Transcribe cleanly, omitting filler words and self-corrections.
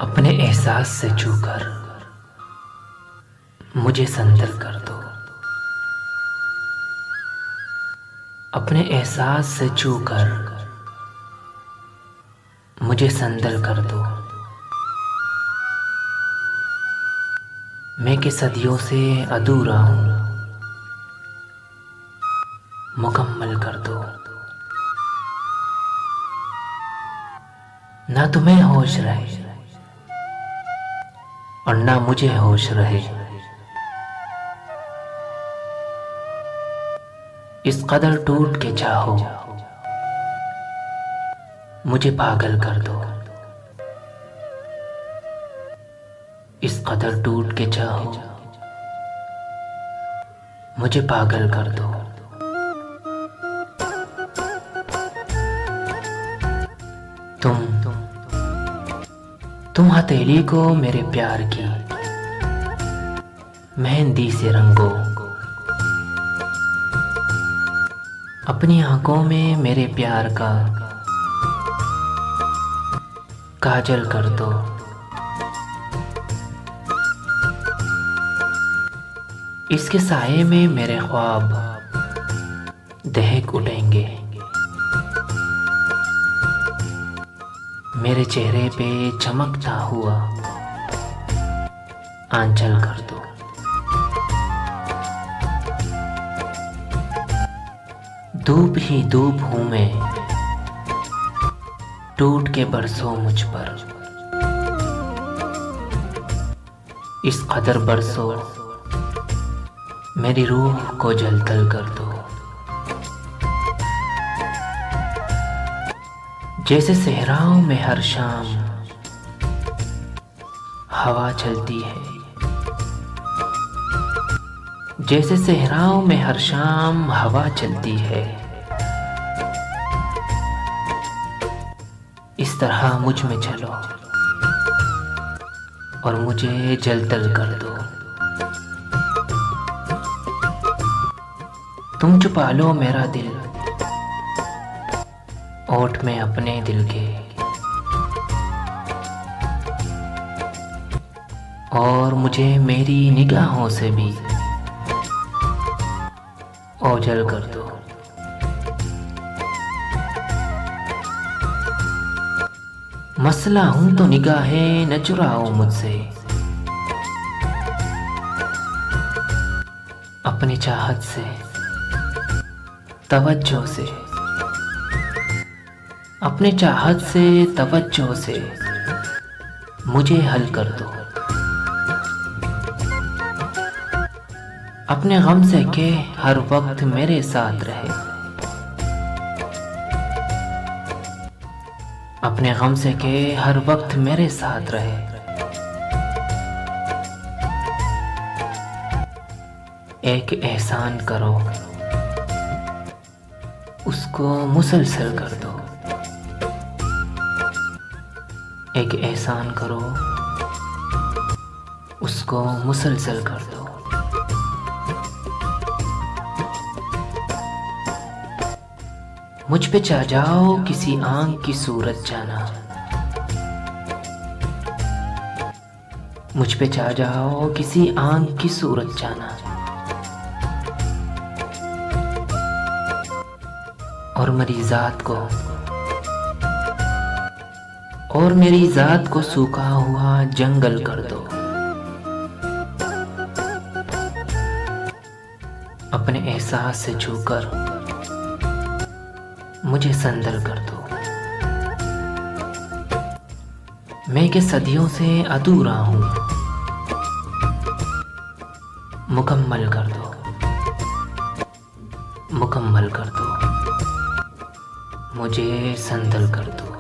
अपने एहसास से छूकर मुझे संदल कर दो। अपने एहसास से छूकर मुझे संदल कर दो। मैं कि सदियों से अधूरा हूँ, मुकम्मल कर दो। ना तुम्हें होश रहे और ना मुझे होश रहे, इस कदर टूट के चाहो मुझे पागल कर दो। इस कदर टूट के चाहो मुझे पागल कर दो। तुम हथेली को मेरे प्यार की मेहंदी से रंगो, अपनी आंखों में मेरे प्यार का काजल कर दो। इसके साये में मेरे ख्वाब दहक उठेंगे, मेरे चेहरे पे चमकता हुआ आंचल कर दो। धूप ही धूप हूं मैं, टूट के बरसों मुझ पर, इस कदर बरसों मेरी रूह को जलतल कर दो। जैसे सहराओं में हर शाम हवा चलती है, जैसे सहराओं में हर शाम हवा चलती है, इस तरह मुझ में चलो और मुझे जलतल कर दो। तुम छुपा लो मेरा दिल ओठ में अपने दिल के, और मुझे मेरी निगाहों से भी ओझल कर दो। मसला हूं तो निगाहें न चुराओ मुझसे, अपनी चाहत से तवज्जो से, अपने चाहत से तवज्जो से मुझे हल कर दो। अपने गम से के हर वक्त मेरे साथ रहे, अपने गम से के हर वक्त मेरे साथ रहे। एक एहसान करो, उसको मुसलसल कर दो। एक एहसान करो, उसको मुसलसल कर दो। मुझ पे चाह जाओ किसी आंख की सूरत जाना, मुझ पे चाह जाओ किसी आंख की सूरत जाना, और मेरी जात को सूखा हुआ जंगल कर दो। अपने एहसास से छूकर मुझे संदल कर दो। मैं के सदियों से अधूरा हूं, मुकम्मल कर दो, मुकम्मल कर दो, मुझे संदल कर दो।